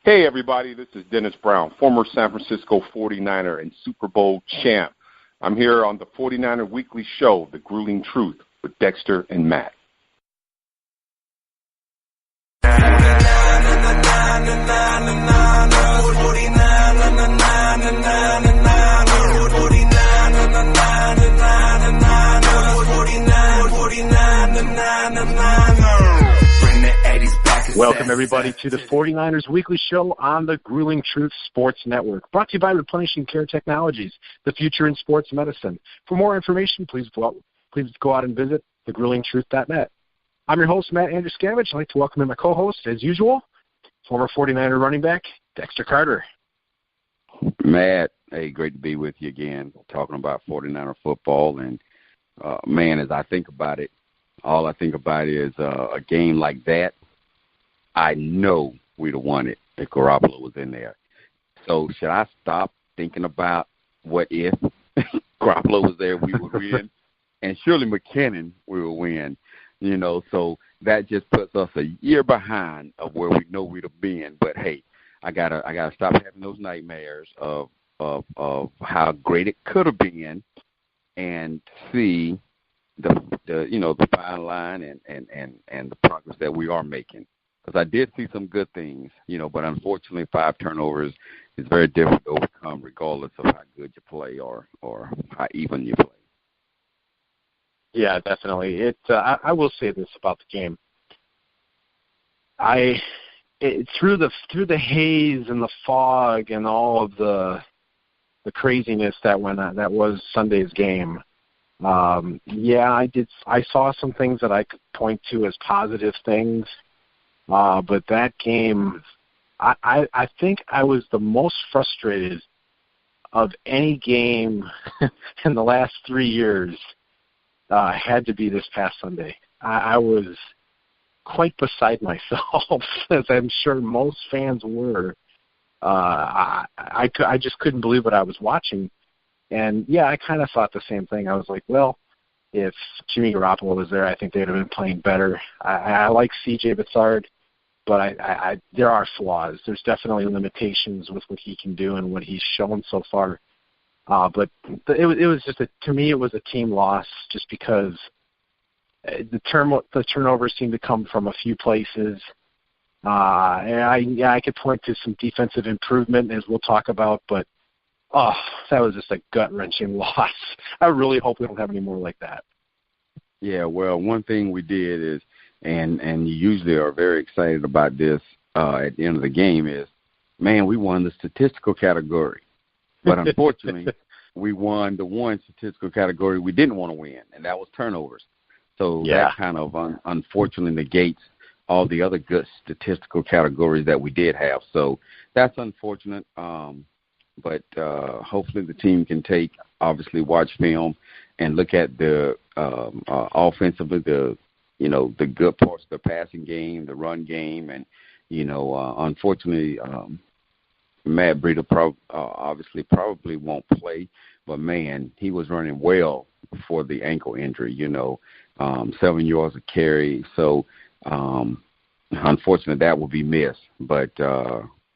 Hey, everybody, this is Dennis Brown, former San Francisco 49er and Super Bowl champ. I'm here on the 49er Weekly Show, The Grueling Truth, with Dexter and Matt. Welcome, everybody, to the 49ers Weekly Show on the Grueling Truth Sports Network, brought to you by Replenishing Care Technologies, the future in sports medicine. For more information, please go out and visit thegruelingtruth.net. I'm your host, Matt Andruscavage. I'd like to welcome in my co-host, as usual, former 49er running back, Dexter Carter. Matt, hey, great to be with you again, talking about 49er football. And, man, as I think about it, all I think about is a game like that. I know we'd have won it if Garoppolo was in there. So should I stop thinking about what if Garoppolo was there, we would win? And surely McKinnon, we would win. You know, so that just puts us a year behind of where we know we'd have been. But, hey, I gotta stop having those nightmares of how great it could have been and see the fine line and the progress that we are making. Because I did see some good things, but unfortunately 5 turnovers is very difficult to overcome regardless of how good you play or how even you play. Yeah, definitely. I will say this about the game. Through the haze and the fog and all of the craziness that went on, that was Sunday's game. I saw some things that I could point to as positive things. But that game, I think I was the most frustrated of any game in the last 3 years. Had to be this past Sunday. I was quite beside myself, as I'm sure most fans were. I just couldn't believe what I was watching. And, yeah, I kind of thought the same thing. I was like, well, if Jimmy Garoppolo was there, I think they would have been playing better. I like C.J. Beathard. But there are flaws. There's definitely limitations with what he can do and what he's shown so far. But it was just to me, it was a team loss just because the turnovers seemed to come from a few places. I could point to some defensive improvement, as we'll talk about, but that was just a gut-wrenching loss. I really hope we don't have any more like that. Yeah, well, one thing we did is, and you usually are very excited about this at the end of the game is, man, we won the statistical category. But unfortunately, we won the one statistical category we didn't want to win, and that was turnovers. So that kind of unfortunately negates all the other good statistical categories that we did have. So that's unfortunate. But hopefully the team can watch film and look at the offensively, the good parts of the passing game, the run game, and, unfortunately, Matt Breida probably won't play, but, man, he was running well before the ankle injury, 7 yards a carry. So, unfortunately, that will be missed. But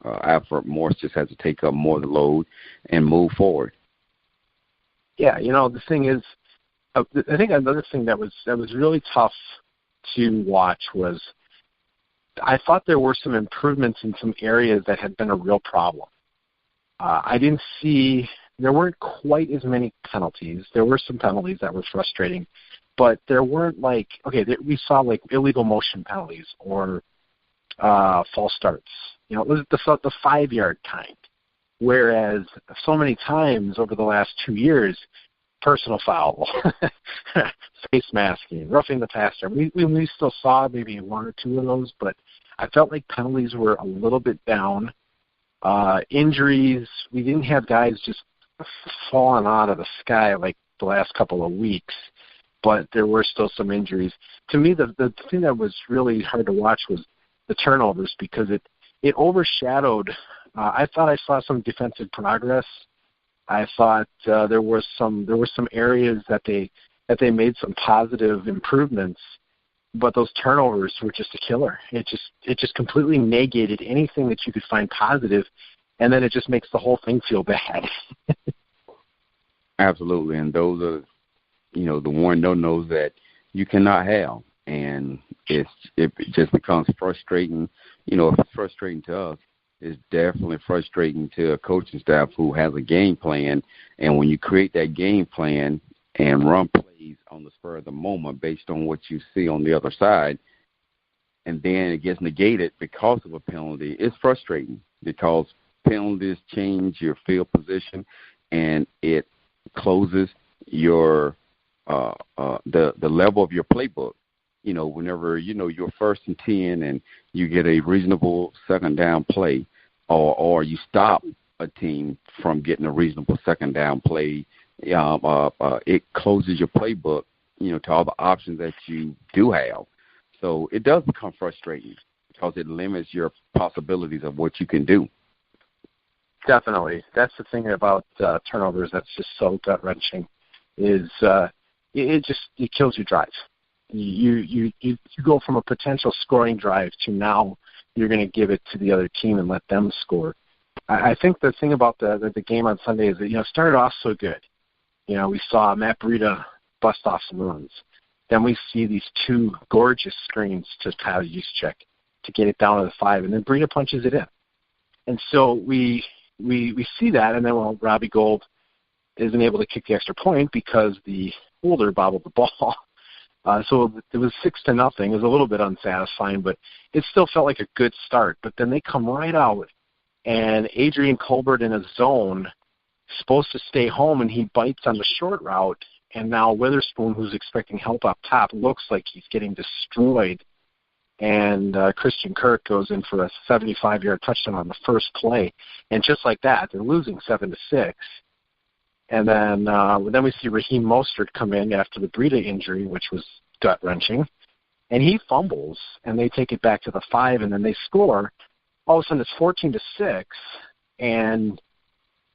Alfred Morris just has to take up more of the load and move forward. Yeah, the thing is, I think another thing that was really tough to watch was I thought there were some improvements in some areas that had been a real problem. There weren't quite as many penalties. There were some penalties that were frustrating, but there weren't we saw illegal motion penalties or false starts. It was the 5-yard kind, whereas so many times over the last 2 years, personal foul, face masking, roughing the passer. We still saw maybe 1 or 2 of those, but I felt like penalties were a little bit down. Injuries, we didn't have guys just falling out of the sky like the last couple of weeks, but there were still some injuries. To me, the thing that was really hard to watch was the turnovers because it overshadowed. I thought I saw some defensive progress. I thought there were some areas that they made some positive improvements, but those turnovers were just a killer. It just completely negated anything that you could find positive, and then it just makes the whole thing feel bad. Absolutely, and those are, the one no-nos that you cannot have, and it just becomes frustrating. If it's frustrating to us, it's definitely frustrating to a coaching staff who has a game plan, and when you create that game plan and run plays on the spur of the moment based on what you see on the other side, and then it gets negated because of a penalty, it's frustrating because penalties change your field position, and it closes your the level of your playbook. Whenever you're 1st and 10 and you get a reasonable second down play, or you stop a team from getting a reasonable second down play, it closes your playbook, to all the options that you do have. So it does become frustrating because it limits your possibilities of what you can do. Definitely. That's the thing about turnovers that's just so gut-wrenching is it kills your drive. You go from a potential scoring drive to now you're going to give it to the other team and let them score. I think the thing about the game on Sunday is that, it started off so good. We saw Matt Breida bust off some runs. Then we see these 2 gorgeous screens to Kyle Juszczyk to get it down to the 5, and then Breida punches it in. And so we see that, and then Robbie Gould isn't able to kick the extra point because the holder bobbled the ball. So it was 6-0. It was a little bit unsatisfying, but it still felt like a good start. But then they come right out, and Adrian Colbert in a zone, supposed to stay home, and he bites on the short route. And now Witherspoon, who's expecting help up top, looks like he's getting destroyed. And Christian Kirk goes in for a 75-yard touchdown on the first play. And just like that, they're losing 7-6. And then we see Raheem Mostert come in after the Breida injury, which was gut-wrenching. And he fumbles, and they take it back to the 5, and then they score. All of a sudden, it's 14-6, and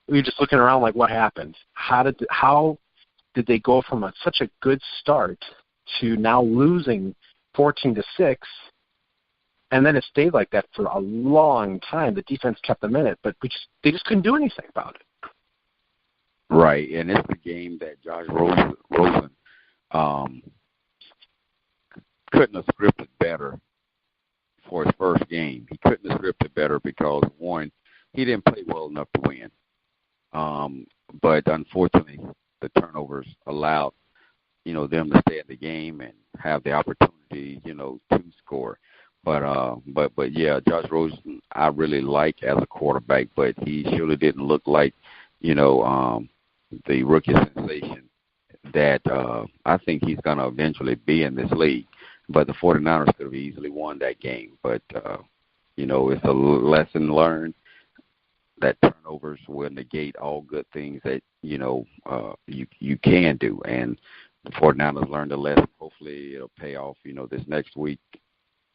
we're just looking around like, what happened? How did they go from such a good start to now losing 14-6? And then it stayed like that for a long time. The defense kept them in it, but they just couldn't do anything about it. Right, and it's the game that Josh Rosen couldn't have scripted better for his first game. He couldn't have scripted better because, one, he didn't play well enough to win. But unfortunately, the turnovers allowed, them to stay in the game and have the opportunity, to score. But yeah, Josh Rosen, I really like as a quarterback, but he surely didn't look like, the rookie sensation that I think he's going to eventually be in this league. But the 49ers could have easily won that game. But, it's a lesson learned that turnovers will negate all good things that, you can do. And the 49ers learned a lesson. Hopefully it'll pay off, this next week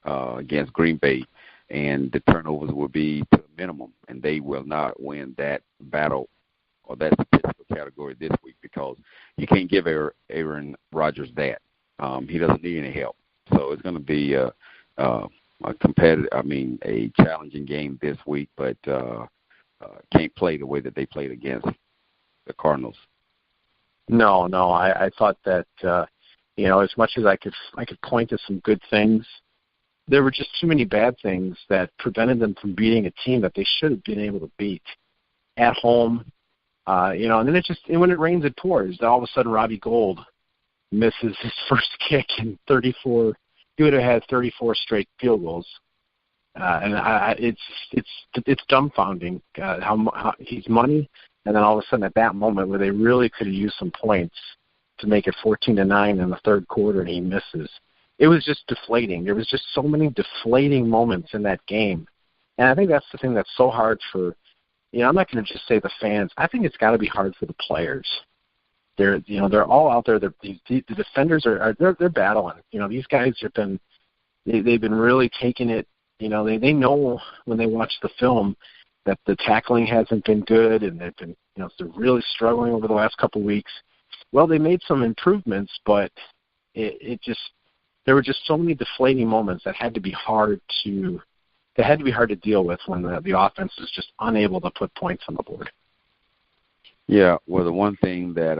against Green Bay. And the turnovers will be to a minimum, and they will not win that battle or that statistical category this week because you can't give Aaron Rodgers that. He doesn't need any help. So it's going to be a challenging game this week, but can't play the way that they played against the Cardinals. No, I thought that as much as I could point to some good things, there were just too many bad things that prevented them from beating a team that they should have been able to beat at home. And then when it rains, it pours. All of a sudden, Robbie Gould misses his first kick in 34. He would have had 34 straight field goals, and it's dumbfounding how he's money. And then all of a sudden, at that moment where they really could have used some points to make it 14-9 in the third quarter, and he misses. It was just deflating. There was just so many deflating moments in that game, and I think that's the thing that's so hard for. I'm not going to just say the fans. I think it's got to be hard for the players. They're all out there. The defenders they're battling. These guys they've been really taking it. They know when they watch the film that the tackling hasn't been good, and they've been they're really struggling over the last couple of weeks. Well, they made some improvements, but it just there were just so many deflating moments that had to be hard to deal with when the offense is just unable to put points on the board. Yeah, well, the one thing that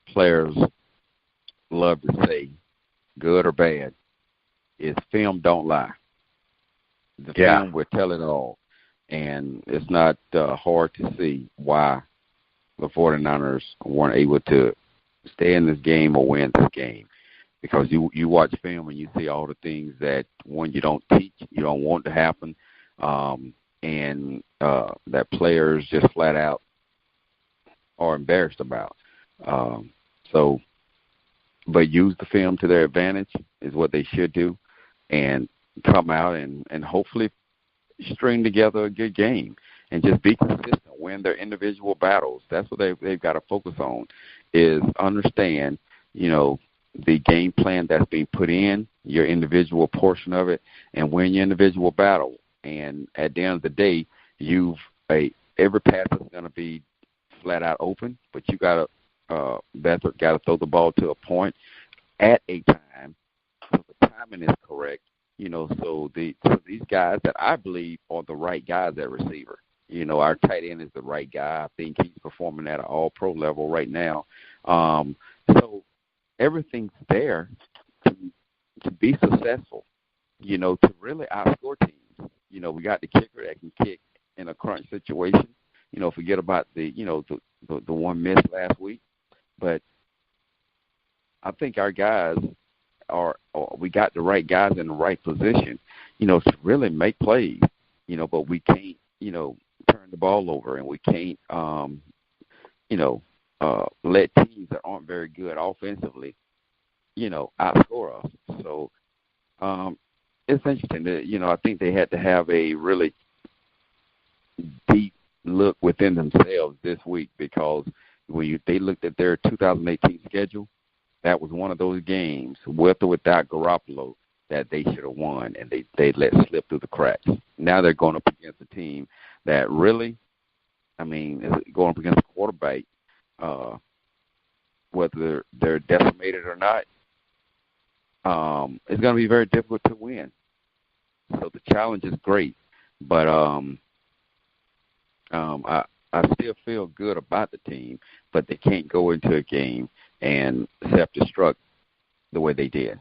players love to say, good or bad, is film don't lie. The film will tell it all, and it's not hard to see why the 49ers weren't able to stay in this game or win this game. Because you watch film and you see all the things that, one, you don't teach, you don't want to happen, and that players just flat out are embarrassed about. But use the film to their advantage is what they should do, and come out and hopefully string together a good game and just be consistent, win their individual battles. That's what they've got to focus on, is understand, the game plan that's being put in, your individual portion of it, and win your individual battle. And at the end of the day, every pass is going to be flat out open, but you got to throw the ball to a point at a time, so the timing is correct. So these guys that I believe are the right guys at receiver. Our tight end is the right guy. I think he's performing at an all-pro level right now. So everything's there to be successful, to really outscore teams. We got the kicker that can kick in a crunch situation. Forget about the one miss last week. But I think our guys we got the right guys in the right position, to really make plays, but we can't, turn the ball over, and we can't, let teams that aren't very good offensively, outscore us. So it's interesting that, I think they had to have a really deep look within themselves this week, because when they looked at their 2018 schedule, that was one of those games, with or without Garoppolo, that they should have won, and they let slip through the cracks. Now they're going up against a team that really, is going up against a quarterback, whether they're decimated or not, it's going to be very difficult to win. So the challenge is great, but I still feel good about the team, but they can't go into a game and self-destruct the way they did.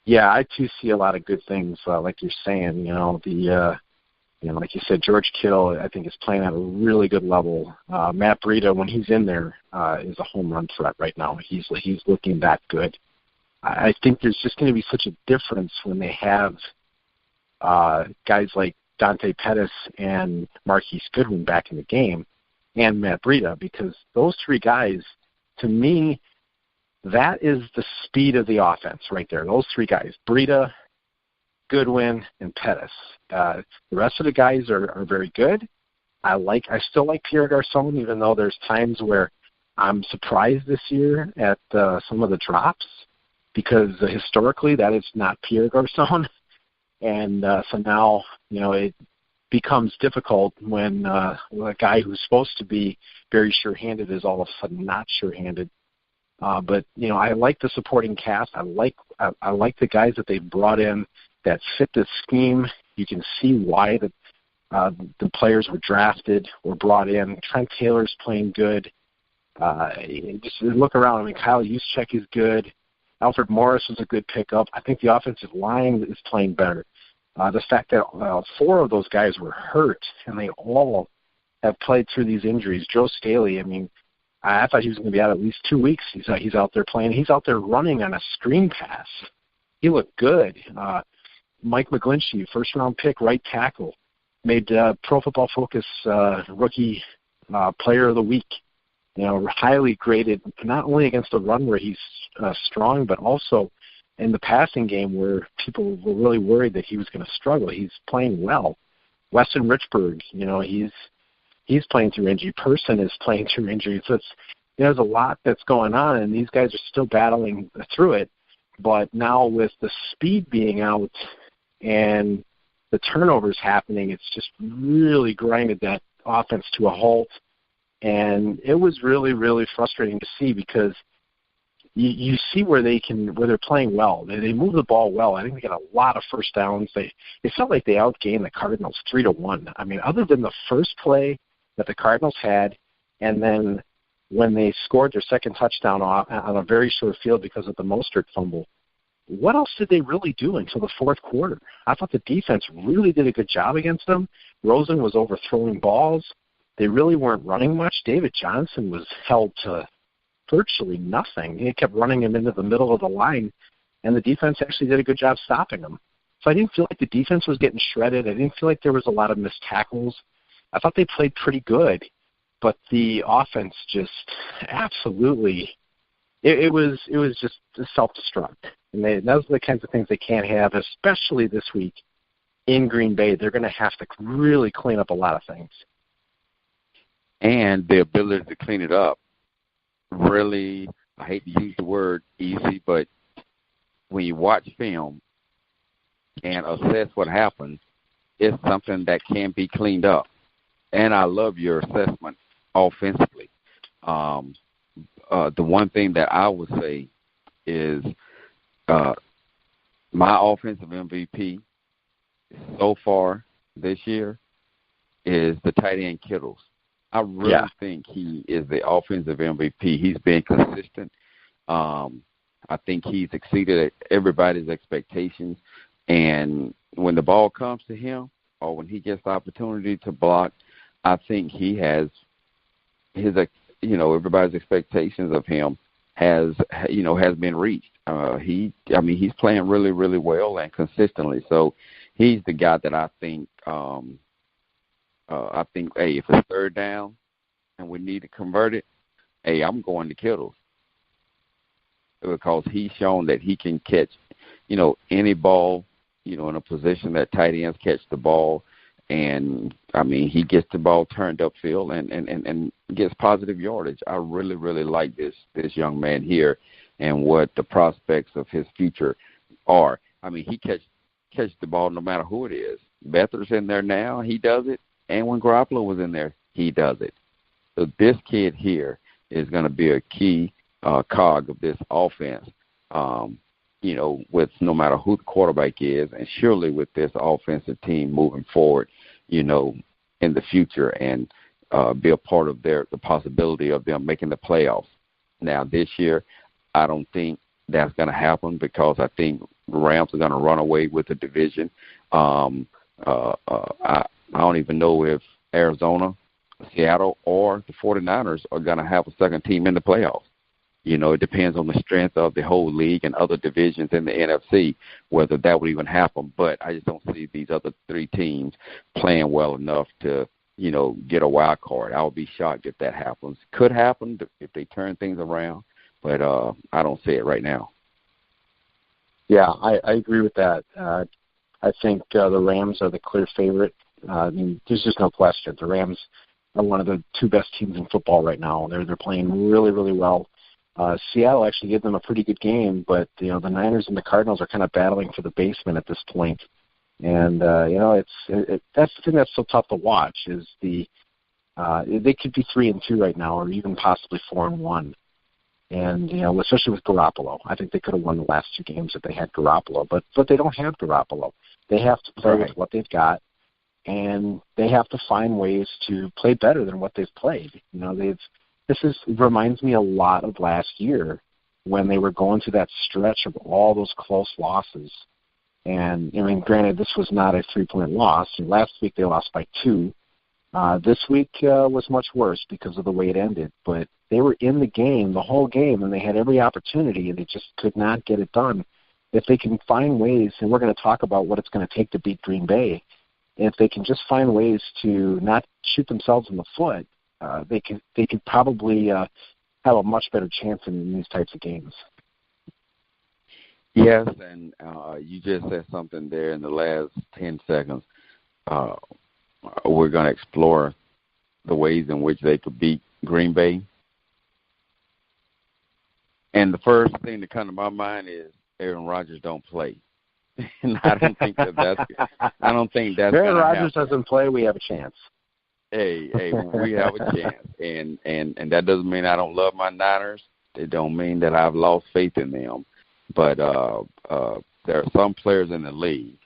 Yeah, I too see a lot of good things, like you're saying. Like you said, George Kittle, I think, is playing at a really good level. Matt Breida, when he's in there, is a home run threat right now. He's looking that good. I think there's just going to be such a difference when they have guys like Dante Pettis and Marquise Goodwin back in the game, and Matt Breida, because those three guys, to me, that is the speed of the offense right there. Those three guys, Breida, Goodwin, and Pettis. The rest of the guys are very good. I still like Pierre Garçon, even though there's times where I'm surprised this year at some of the drops, because historically that is not Pierre Garçon. And so now, it becomes difficult when a guy who's supposed to be very sure-handed is all of a sudden not sure-handed. But I like the supporting cast. I like the guys that they've brought in that fit the scheme. You can see why the players were drafted or brought in. Trent Taylor's playing good. Just look around. Kyle Juszczyk is good. Alfred Morris was a good pickup. I think the offensive line is playing better. The fact that 4 of those guys were hurt, and they all have played through these injuries. Joe Staley, I thought he was going to be out at least 2 weeks. He's out there playing. He's out there running on a screen pass. He looked good. Mike McGlinchey, first-round pick, right tackle, made Pro Football Focus Rookie Player of the Week. Highly graded, not only against the run where he's strong, but also in the passing game where people were really worried that he was going to struggle. He's playing well. Weston Richburg, he's playing through injury. Person is playing through injury. So there's a lot that's going on, and these guys are still battling through it. But now with the speed being out and the turnovers happening, it's just really grinded that offense to a halt. And it was really, really frustrating to see, because you see where they're playing well. They move the ball well. I think they got a lot of first downs. It felt like they outgained the Cardinals 3-1. I mean, other than the first play that the Cardinals had, and then when they scored their second touchdown on a very short field because of the Mostert fumble, what else did they really do until the fourth quarter? I thought the defense really did a good job against them. Rosen was overthrowing balls. They really weren't running much. David Johnson was held to virtually nothing. He kept running him into the middle of the line, and the defense actually did a good job stopping him. So I didn't feel like the defense was getting shredded. I didn't feel like there was a lot of missed tackles. I thought they played pretty good, but the offense just absolutely it was just self-destruct. And those are the kinds of things they can't have, especially this week in Green Bay. They're going to have to really clean up a lot of things. And the ability to clean it up, really, I hate to use the word easy, but when you watch film and assess what happens, it's something that can be cleaned up. And I love your assessment offensively. The one thing that I would say is my offensive MVP so far this year is the tight end Kittles. I really think he is the offensive MVP. He's been consistent. I think he's exceeded everybody's expectations. And when the ball comes to him or when he gets the opportunity to block, I think he has his, everybody's expectations of him has been reached. He's playing really, really well and consistently. So he's the guy that I think, hey, if it's third down and we need to convert it, hey, I'm going to Kittles because he's shown that he can catch, any ball, in a position that tight ends catch the ball. And, he gets the ball turned upfield and gets positive yardage. I really, really like this young man here and what the prospects of his future are. He catch the ball no matter who it is. Beathard's in there now. He does it. And when Garoppolo was in there, he does it. So this kid here is going to be a key cog of this offense, with no matter who the quarterback is, and surely with this offensive team moving forward, in the future and be a part of the possibility of them making the playoffs. Now, this year, I don't think that's going to happen because I think the Rams are going to run away with the division. I don't even know if Arizona, Seattle, or the 49ers are going to have a second team in the playoffs. It depends on the strength of the whole league and other divisions in the NFC, whether that would even happen. But I just don't see these other three teams playing well enough to, get a wild card. I would be shocked if that happens. Could happen if they turn things around, but I don't see it right now. Yeah, I agree with that. I think the Rams are the clear favorite. There's just no question. The Rams are one of the two best teams in football right now. They're playing really, really well. Seattle actually gave them a pretty good game, but the Niners and the Cardinals are kind of battling for the basement at this point. And that's the thing that's so tough to watch is they could be 3-2 right now, or even possibly 4-1. And especially with Garoppolo, I think they could have won the last two games if they had Garoppolo, but they don't have Garoppolo. They have to play with what they've got, and they have to find ways to play better than what they've played. Reminds me a lot of last year when they were going through that stretch of all those close losses. And, granted, this was not a 3-point loss. Last week they lost by 2. This week was much worse because of the way it ended. But they were in the game, the whole game, and they had every opportunity, and they just could not get it done. If they can find ways, and we're going to talk about what it's going to take to beat Green Bay, if they can just find ways to not shoot themselves in the foot, they could probably have a much better chance in these types of games. Yes, and you just said something there in the last 10 seconds. We're going to explore the ways in which they could beat Green Bay. And the first thing that comes to my mind is Aaron Rodgers don't play. And I don't think that's Aaron Rodgers doesn't play, we have a chance. Hey, we have a chance, and that doesn't mean I don't love my Niners. It don't mean that I've lost faith in them, but there are some players in the league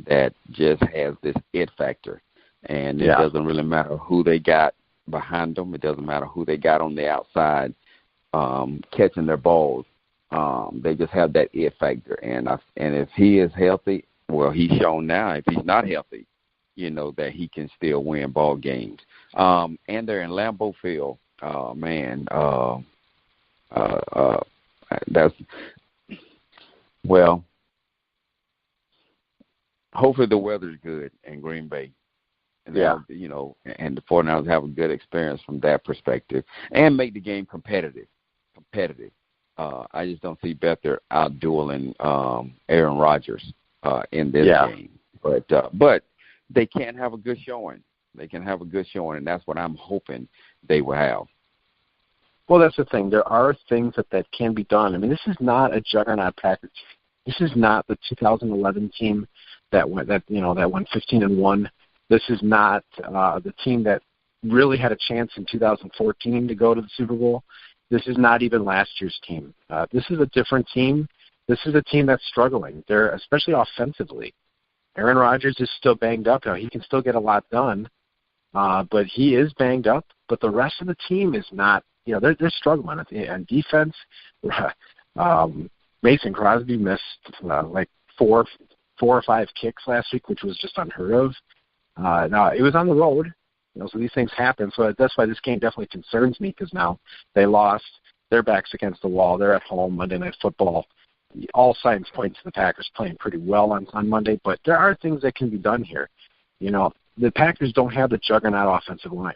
that just has this it factor, and it doesn't really matter who they got behind them. It doesn't matter who they got on the outside catching their balls. They just have that it factor, and if he is healthy, well, he's shown now. If he's not healthy, that he can still win ball games. And they're in Lambeau Field. That's well. Hopefully the weather's good in Green Bay. And and the 49ers have a good experience from that perspective and make the game competitive. I just don't see Bethard out-dueling Aaron Rodgers in this game. But they can have a good showing. And that's what I'm hoping they will have. Well, that's the thing. There are things that can be done. I mean, this is not a juggernaut Packers. This is not the 2011 team that went 15-1. This is not the team that really had a chance in 2014 to go to the Super Bowl. This is not even last year's team. This is a different team. This is a team that's struggling. They're especially offensively. Aaron Rodgers is still banged up. Now, he can still get a lot done, but he is banged up. But the rest of the team is not. They're struggling on defense. Mason Crosby missed like four or five kicks last week, which was just unheard of. Now, it was on the road, so these things happen. So that's why this game definitely concerns me, because now they lost. Their back's against the wall. They're at home, Monday Night Football. All signs point to the Packers playing pretty well on Monday, but there are things that can be done here. The Packers don't have the juggernaut offensive line.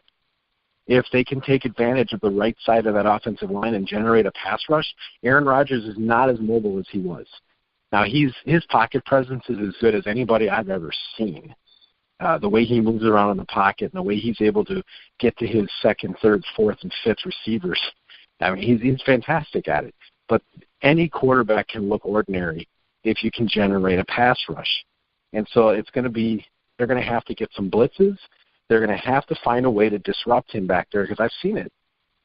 If they can take advantage of the right side of that offensive line and generate a pass rush, Aaron Rodgers is not as mobile as he was. Now, his pocket presence is as good as anybody I've ever seen. The way he moves around in the pocket and the way he's able to get to his second, third, fourth, and fifth receivers, I mean, he's fantastic at it. But any quarterback can look ordinary if you can generate a pass rush. And so they're going to have to get some blitzes. They're going to have to find a way to disrupt him back there, because I've seen it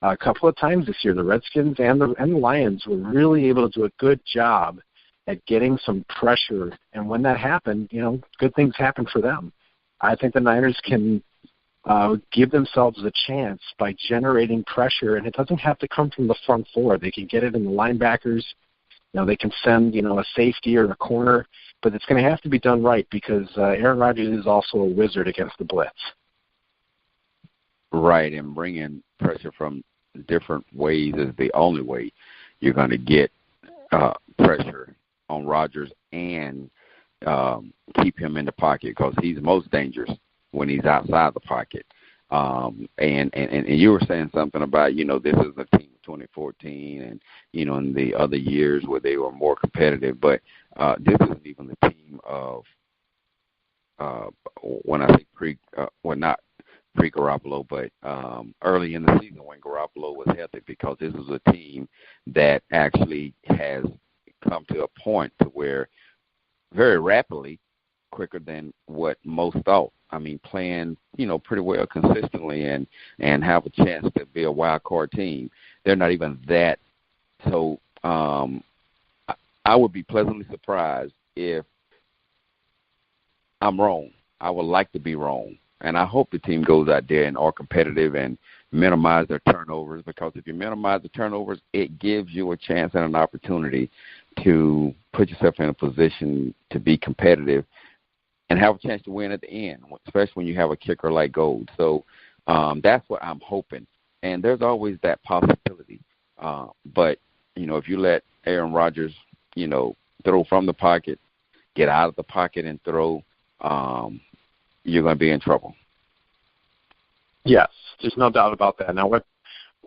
a couple of times this year. The Redskins and the Lions were really able to do a good job at getting some pressure. And when that happened, good things happened for them. I think the Niners can give themselves a chance by generating pressure, and it doesn't have to come from the front four. They can get it in the linebackers. They can send, a safety or a corner, but it's going to have to be done right, because Aaron Rodgers is also a wizard against the blitz. Right, and bringing pressure from different ways is the only way you're going to get pressure on Rodgers and keep him in the pocket, because he's most dangerous when he's outside the pocket. And you were saying something about, this is a team of 2014 and, in the other years where they were more competitive. But this isn't even the team of, when I say not pre-Garoppolo, but early in the season when Garoppolo was healthy, because this is a team that actually has come to a point to where very rapidly, quicker than what most thought. I mean, playing, pretty well consistently and have a chance to be a wild card team. They're not even that. So I would be pleasantly surprised if I'm wrong. I would like to be wrong. And I hope the team goes out there and are competitive and minimize their turnovers, because if you minimize the turnovers, it gives you a chance and an opportunity to put yourself in a position to be competitive and have a chance to win at the end, especially when you have a kicker like Gold. So that's what I'm hoping. And there's always that possibility. But, if you let Aaron Rodgers, throw from the pocket, get out of the pocket and throw, you're going to be in trouble. Yes, there's no doubt about that. Now,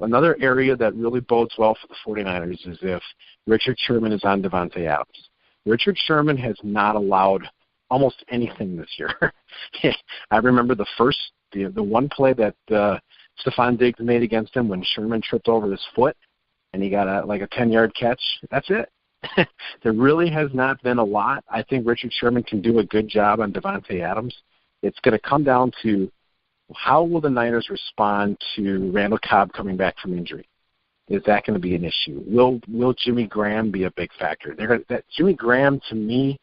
another area that really bodes well for the 49ers is if Richard Sherman is on Devontae Adams. Richard Sherman has not allowed almost anything this year. I remember the one play that Stephon Diggs made against him when Sherman tripped over his foot and he got a 10-yard catch. That's it. There really has not been a lot. I think Richard Sherman can do a good job on Devontae Adams. It's going to come down to how will the Niners respond to Randall Cobb coming back from injury. is that going to be an issue? Will Jimmy Graham be a big factor? Jimmy Graham, to me,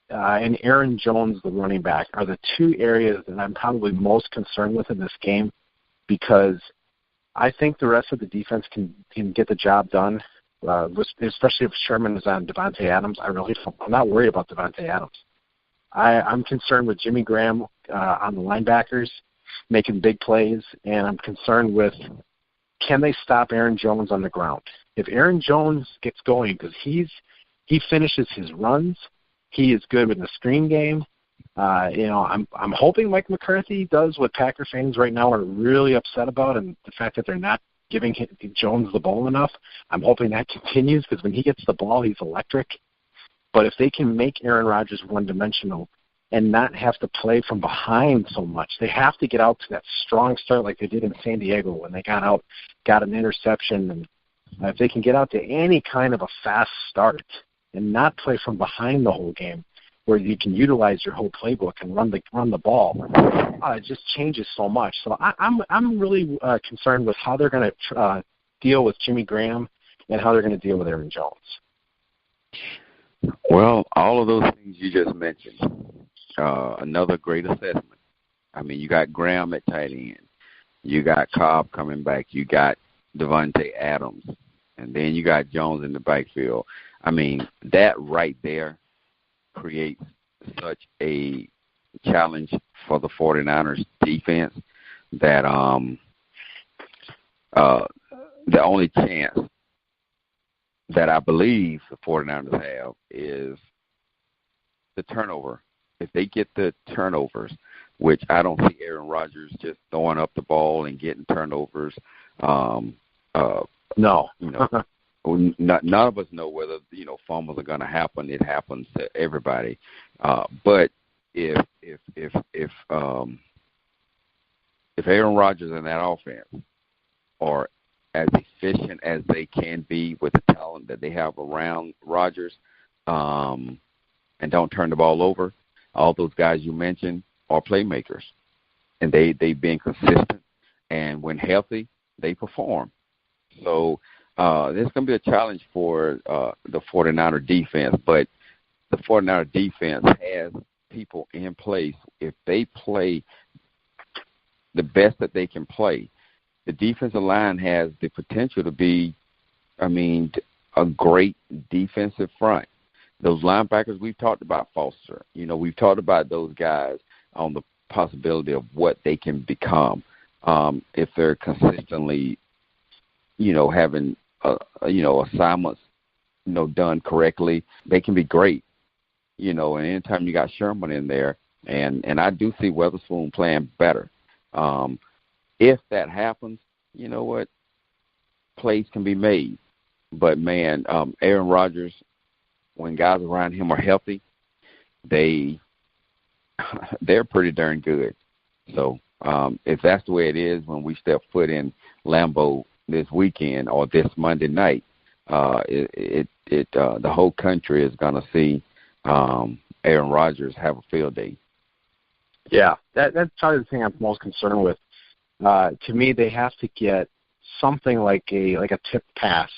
and Aaron Jones, the running back, are the two areas that I'm probably most concerned with in this game, because I think the rest of the defense can get the job done, especially if Sherman is on Devontae Adams. I'm not worried about Devontae Adams. I'm concerned with Jimmy Graham on the linebackers making big plays, and I'm concerned with, can they stop Aaron Jones on the ground? If Aaron Jones gets going, because he finishes his runs, he is good in the screen game. I'm hoping Mike McCarthy does what Packer fans right now are really upset about, and the fact that they're not giving Jones the ball enough. I'm hoping that continues, because when he gets the ball, he's electric. But if they can make Aaron Rodgers one-dimensional and not have to play from behind so much, they have to get out to that strong start like they did in San Diego when they got out, got an interception. And if they can get out to any kind of a fast start and not play from behind the whole game, where you can utilize your whole playbook and run the ball, it just changes so much. So I'm really concerned with how they're going to deal with Jimmy Graham and how they're going to deal with Aaron Jones. Well, all of those things you just mentioned, another great assessment. I mean, you got Graham at tight end. You got Cobb coming back. You got Devontae Adams. And then you got Jones in the backfield. I mean, that right there creates such a challenge for the 49ers defense that the only chance that I believe the 49ers have is the turnover. If they get the turnovers, which I don't see Aaron Rodgers just throwing up the ball and getting turnovers. No. None of us know whether, fumbles are going to happen. It happens to everybody. But if Aaron Rodgers and that offense are as efficient as they can be with the talent that they have around Rodgers, and don't turn the ball over, all those guys you mentioned are playmakers, and they've been consistent, and when healthy, they perform. So there's going to be a challenge for the 49er defense, but the 49er defense has people in place. If they play the best that they can play, the defensive line has the potential to be, a great defensive front. Those linebackers, we've talked about Foster. We've talked about those guys on the possibility of what they can become if they're consistently, having, assignments, done correctly. They can be great, and anytime you got Sherman in there, and I do see Weatherspoon playing better. If that happens, you know what, plays can be made. But, man, Aaron Rodgers, when guys around him are healthy, they're pretty darn good. So if that's the way it is when we step foot in Lambeau this weekend or this Monday night, the whole country is going to see Aaron Rodgers have a field day. Yeah, that's probably the thing I'm most concerned with. To me, they have to get something like a tip pass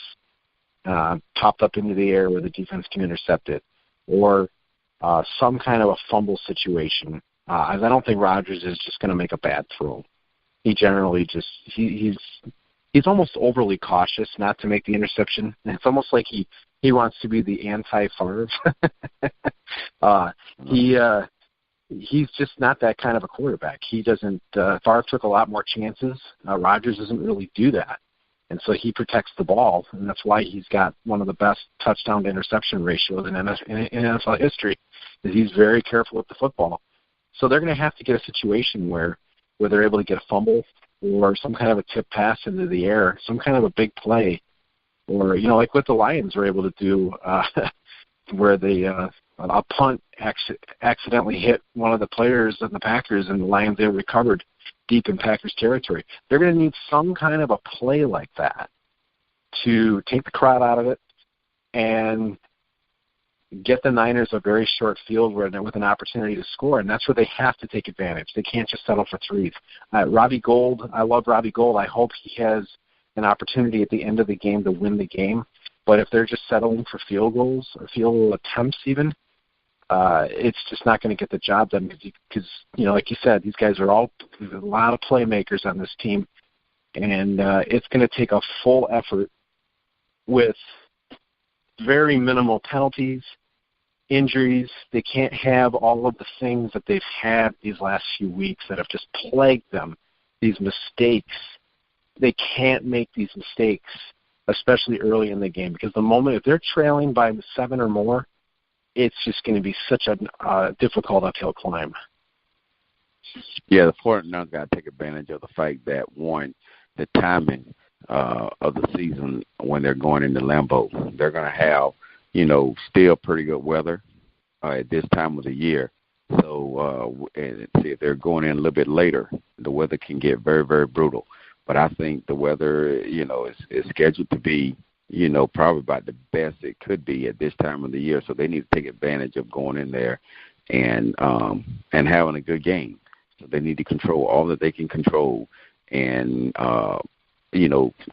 popped up into the air where the defense can intercept it, or some kind of a fumble situation. As I don't think Rodgers is just going to make a bad throw. He generally he's almost overly cautious not to make the interception. It's almost like he wants to be the anti-Favre. He's just not that kind of a quarterback. He doesn't. Favre took a lot more chances. Rodgers doesn't really do that, and so he protects the ball, and that's why he's got one of the best touchdown to interception ratios in NFL history. Is he's very careful with the football. So they're going to have to get a situation where they're able to get a fumble or some kind of a tip pass into the air, some kind of a big play, or like what the Lions were able to do, where they a punt accidentally hit one of the players in the Packers, and the Lions they recovered deep in Packers territory. They're going to need some kind of a play like that to take the crowd out of it and get the Niners a very short field with an opportunity to score, and that's where they have to take advantage. They can't just settle for threes. Robbie Gould, I love Robbie Gould. I hope he has an opportunity at the end of the game to win the game. But if they're just settling for field goals or field goal attempts even, it's just not going to get the job done because, like you said, these guys are a lot of playmakers on this team, and it's going to take a full effort with very minimal penalties, injuries. They can't have all of the things that they've had these last few weeks that have just plagued them, these mistakes. They can't make these mistakes, especially early in the game, because the moment, if they're trailing by 7 or more, it's just going to be such a difficult uphill climb. Yeah, the 49ers got to take advantage of the fact that, one, the timing of the season when they're going into Lambeau. They're going to have, still pretty good weather at this time of the year. So, and see, if they're going in a little bit later, the weather can get very, very brutal. But I think the weather, is scheduled to be, probably about the best it could be at this time of the year. So they need to take advantage of going in there and having a good game. So they need to control all that they can control and,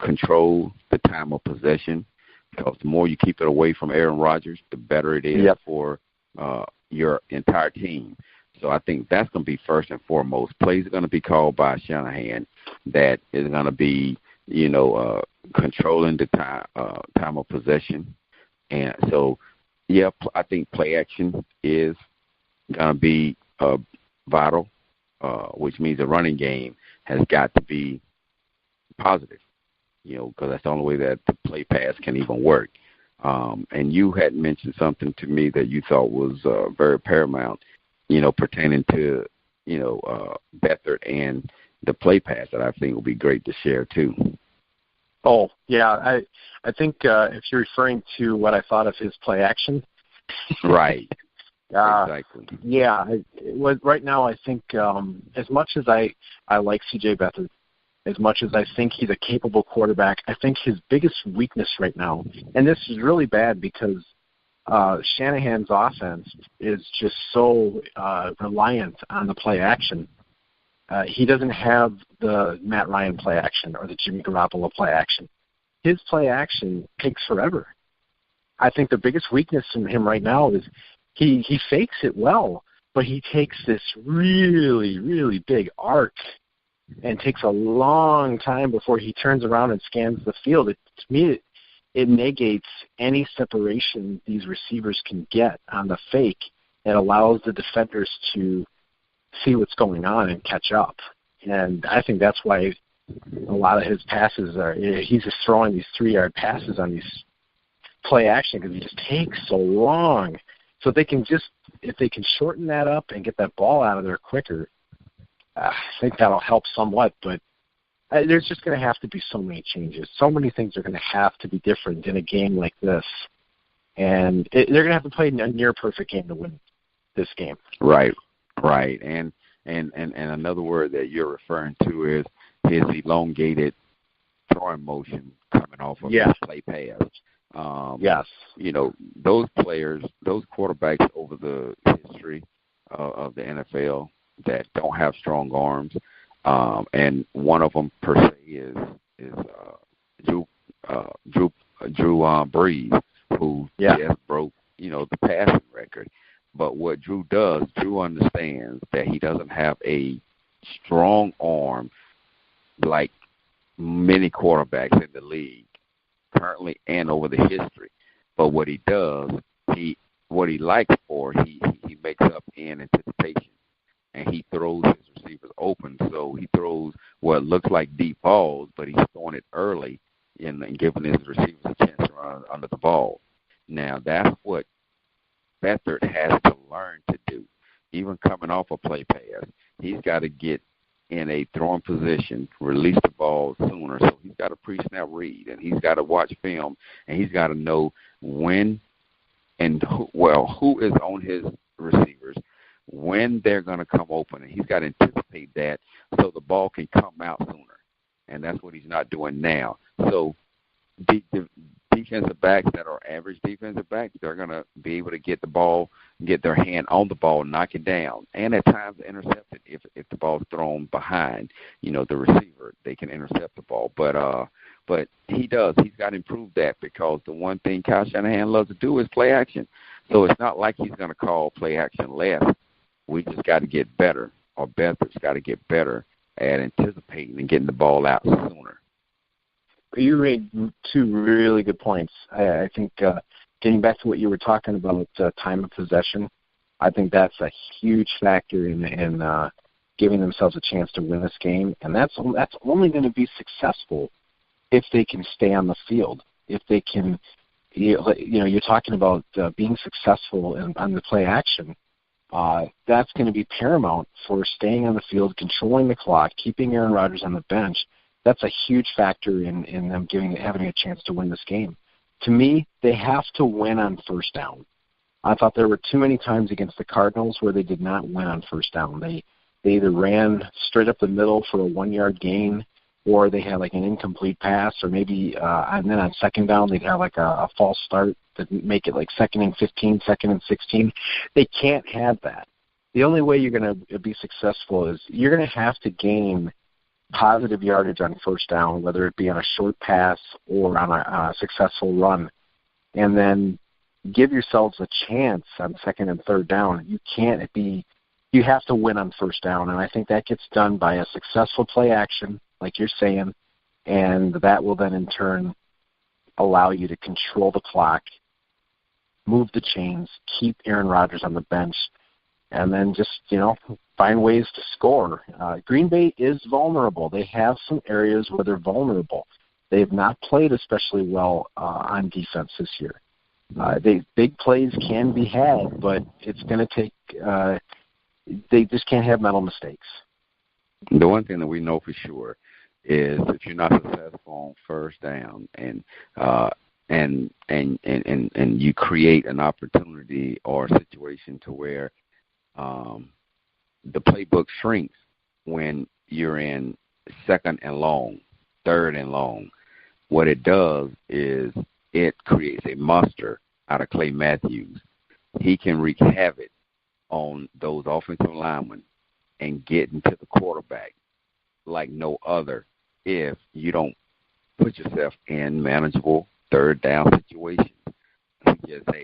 control the time of possession, because the more you keep it away from Aaron Rodgers, the better it is for your entire team. So I think that's going to be first and foremost. Plays are going to be called by Shanahan that is going to be, controlling the time of possession. And so, I think play action is going to be vital, which means the running game has got to be positive, because that's the only way that the play pass can even work. And you had mentioned something to me that you thought was very paramount, pertaining to, Beathard and the play pass that I think will be great to share too. Oh, yeah. I think if you're referring to what I thought of his play action. Right. Exactly. Yeah. Right now, I think as much as I like C.J. Beathard, as much as I think he's a capable quarterback, I think his biggest weakness right now, and this is really bad because Shanahan's offense is just so reliant on the play action. He doesn't have the Matt Ryan play action or the Jimmy Garoppolo play action. His play action takes forever. I think the biggest weakness in him right now is he fakes it well, but he takes this really, really big arc and takes a long time before he turns around and scans the field. To me, it negates any separation these receivers can get on the fake. It allows the defenders to see what's going on and catch up. And I think that's why a lot of his passes he's just throwing these 3-yard passes on these play action because he just takes so long. So if they can shorten that up and get that ball out of there quicker, I think that'll help somewhat. But there's just going to have to be so many changes. So many things are going to have to be different in a game like this. And they're going to have to play a near-perfect game to win this game. Right. And another word that you're referring to is his elongated throwing motion coming off of his play pass. Yes. Those players, those quarterbacks over the history of the NFL that don't have strong arms, and one of them per se is Drew Brees, who just broke the passing record. But what Drew does, Drew understands that he doesn't have a strong arm like many quarterbacks in the league currently and over the history. But what he does, what he likes for, he makes up in anticipation, and he throws his receivers open. So he throws what looks like deep balls, but he's throwing it early and giving his receivers a chance to run under the ball. Now, that's what Beathard has to learn to do. Even coming off a play pass, he's got to get in a throwing position, release the ball sooner. So he's got a pre-snap read, and he's got to watch film, and he's got to know when and who is on his receivers, when they're going to come open, and he's got to anticipate that so the ball can come out sooner. And that's what he's not doing now. So the defensive backs that are average defensive backs, they're going to be able to get the ball, get their hand on the ball, knock it down, and at times intercept it if the ball's thrown behind, the receiver. They can intercept the ball. But But he does. He's got to improve that because the one thing Kyle Shanahan loves to do is play action. So it's not like he's going to call play action less. We just got to get better, or Beathard's got to get better at anticipating and getting the ball out sooner. You made two really good points. I think getting back to what you were talking about, time of possession, I think that's a huge factor in giving themselves a chance to win this game, and that's only going to be successful if they can stay on the field. If they can, you're talking about being successful on the play action. That's going to be paramount for staying on the field, controlling the clock, keeping Aaron Rodgers on the bench. That's a huge factor in them having a chance to win this game. To me, they have to win on first down. I thought there were too many times against the Cardinals where they did not win on first down. They either ran straight up the middle for a 1-yard gain, or they had like an incomplete pass, or maybe and then on second down they'd have like a false start to make it like 2nd and 15, 2nd and 16. They can't have that. The only way you're going to be successful is you're going to have to gain positive yardage on first down, whether it be on a short pass or on a successful run, and then give yourselves a chance on second and third down. You have to win on first down, and I think that gets done by a successful play action, like you're saying, and that will then in turn allow you to control the clock, move the chains, keep Aaron Rodgers on the bench, and then just, find ways to score. Green Bay is vulnerable. They have some areas where they're vulnerable. They have not played especially well on defense this year. Big plays can be had, but it's going to take they just can't have mental mistakes. The one thing that we know for sure is if you're not successful on first down and you create an opportunity or a situation to where the playbook shrinks when you're in second and long, third and long. What it does is it creates a monster out of Clay Matthews. He can wreak havoc on those offensive linemen and get into the quarterback like no other if you don't put yourself in manageable third down situations.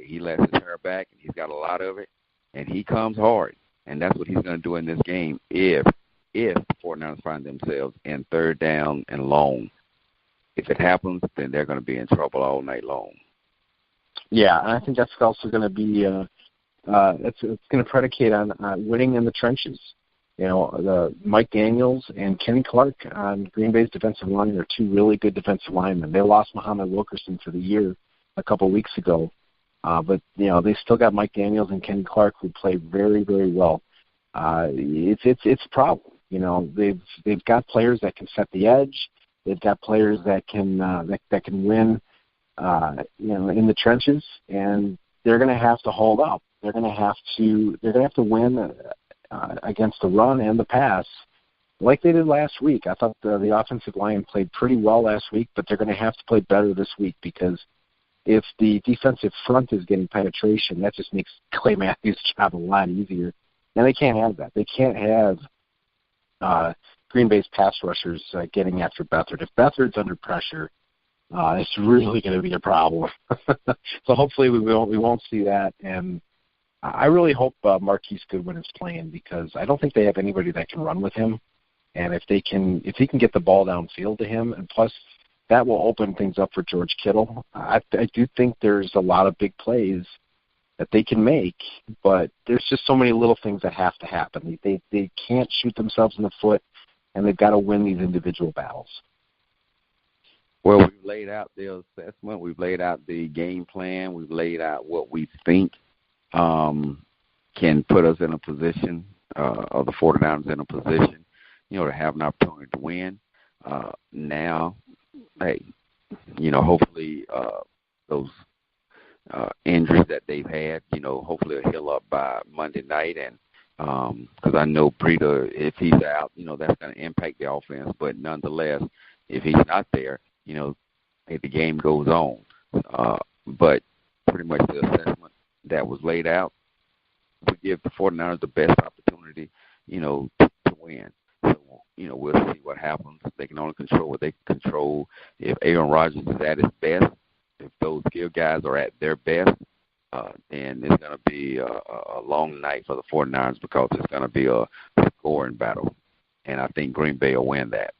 He lets his hair back, and he's got a lot of it, and he comes hard. And that's what he's going to do in this game if the 49ers find themselves in third down and long. If it happens, then they're going to be in trouble all night long. Yeah, and I think that's also going to be it's going to predicate on winning in the trenches. Mike Daniels and Kenny Clark on Green Bay's defensive line are two really good defensive linemen. They lost Muhammad Wilkerson for the year a couple weeks ago, but they still got Mike Daniels and Kenny Clark who play very, very well. It's a problem. They've got players that can set the edge. They've got players that can win. In the trenches, and they're going to have to hold up. They're going to have to win against the run and the pass, like they did last week. I thought the offensive line played pretty well last week, but they're going to have to play better this week because if the defensive front is getting penetration, that just makes Clay Matthews' job a lot easier. And they can't have that. They can't have Green Bay's pass rushers getting after Beathard. If Beathard's under pressure, it's really going to be a problem. So hopefully we won't see that. And I really hope Marquise Goodwin is playing because I don't think they have anybody that can run with him. And if he can get the ball downfield to him, and plus that will open things up for George Kittle. I do think there's a lot of big plays that they can make, but there's just so many little things that have to happen. They can't shoot themselves in the foot, and they've got to win these individual battles. Well, we've laid out the assessment. We've laid out the game plan. We've laid out what we think can put us in a position, or the 49ers in a position, to have an opportunity to win. Now, hopefully those injuries that they've had, hopefully will heal up by Monday night. And because I know Breida, if he's out, that's going to impact the offense. But nonetheless, if he's not there, the game goes on. But pretty much the assessment that was laid out would give the 49ers the best opportunity, to win. So we'll see what happens. They can only control what they can control. If Aaron Rodgers is at his best, if those skill guys are at their best, then it's going to be a long night for the 49ers because it's going to be a scoring battle. And I think Green Bay will win that.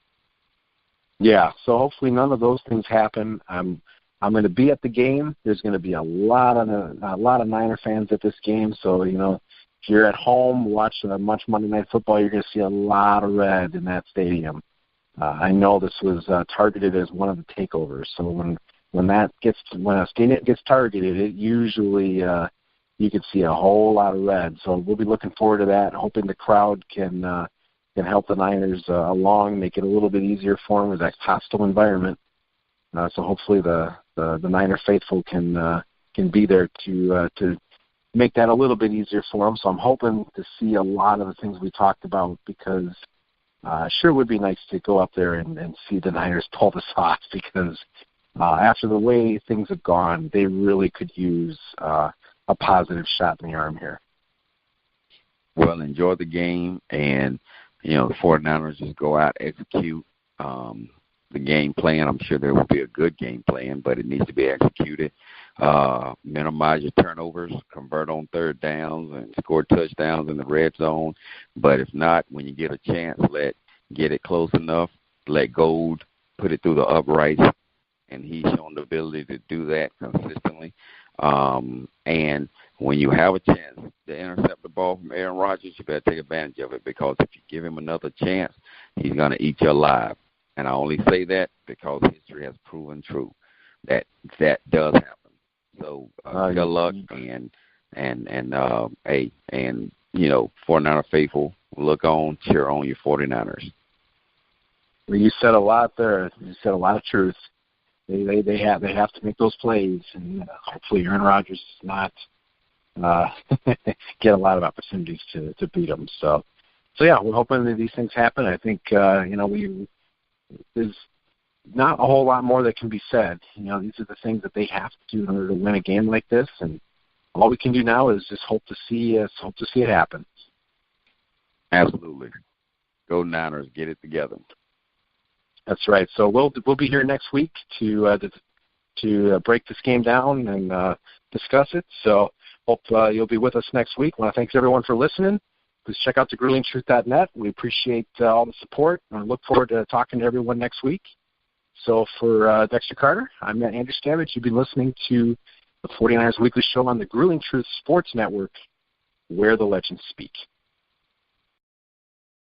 Yeah, so hopefully none of those things happen. I'm going to be at the game. There's going to be a lot of Niner fans at this game. So, if you're at home watching a much Monday Night Football, you're going to see a lot of red in that stadium. I know this was targeted as one of the takeovers. So when a stadium gets targeted, it usually you can see a whole lot of red. So we'll be looking forward to that, hoping the crowd can help the Niners along, make it a little bit easier for them with that hostile environment. So hopefully the Niner faithful can be there to make that a little bit easier for them. So I'm hoping to see a lot of the things we talked about because sure would be nice to go up there and see the Niners pull this off because after the way things have gone, they really could use a positive shot in the arm here. Well, enjoy the game, and, the 49ers just go out, execute the game plan. I'm sure there will be a good game plan, but it needs to be executed. Minimize your turnovers, convert on third downs, and score touchdowns in the red zone. But if not, when you get a chance, get it close enough, let Gold put it through the uprights, and he's shown the ability to do that consistently. And when you have a chance to intercept the ball from Aaron Rodgers, you better take advantage of it because if you give him another chance, he's going to eat you alive. And I only say that because history has proven true that does happen. So good luck, and 49er faithful, look on, cheer on your 49ers. Well, you said a lot there. You said a lot of truth. They have to make those plays, and hopefully Aaron Rodgers does not get a lot of opportunities to beat them. So yeah, we're hoping that these things happen. I think there's not a whole lot more that can be said. These are the things that they have to do in order to win a game like this, and all we can do now is just hope to see it happen. Absolutely. Go Niners, get it together. That's right. So we'll be here next week to break this game down and discuss it. So hope you'll be with us next week. I want to thank everyone for listening. Please check out thegruelingtruth.net. We appreciate all the support, and I look forward to talking to everyone next week. So for Dexter Carter, I'm Matt Andruscavage. You've been listening to the 49ers Weekly Show on the Grueling Truth Sports Network, where the legends speak.